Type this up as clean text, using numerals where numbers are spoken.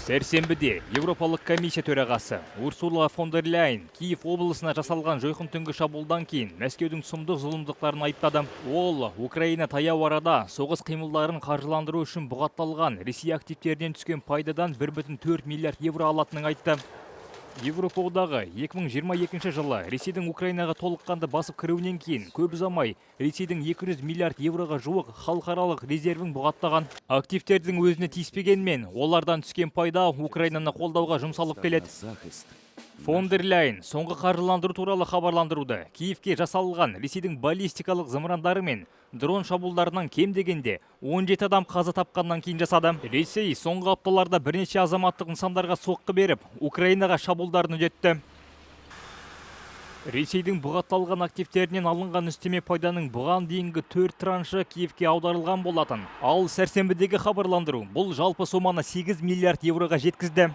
Сәрсенбіде Еуропалық комиссия төрағасы Урсула фон дер Ляйн Киев облысына жасалған жойқын түнгі шабуылдан кейін Мәскеудің сұмдық зұлымдықтарын айыптады. Ол Украина таяу арада соғыс қимылдарын қаржыландыру үшін бұғатталған Ресей активтерінен түскен пайдадан 1,4 миллиард евро алатынын айтты. Европа одағы 2022 жылы Ресейдің Украинаға толыққанды басып кіруінен кейін көп ұзамай Ресейдің 200 миллиард евроға жуық халықаралық резервін бұғаттаған. Активтердің өзіне тиіспегенмен, олардан түскен пайда Украинаны қолдауға жұмсалып келеді. Фон дер Ляйн соңғы қаржыландыру туралы хабарландыруды Киевке жасалған Ресейдің баллистикалық зымырандары мен дрон шабуылдарынан кем дегенде 17 адам қаза тапқаннан кейін жасады. Ресей соңғы апталарда бірнеше азаматтық нысандарға соққы беріп, Украинаға шабуылдарын үдетті. Ресейдің бұғатталған активтерінен алынған үстеме пайданың бұған дейінгі 4 траншы Киевке аударылған болатын. Ал сәрсенбідегі хабарландыру бұл жалпы соманы 8 миллиард евроға жеткізді.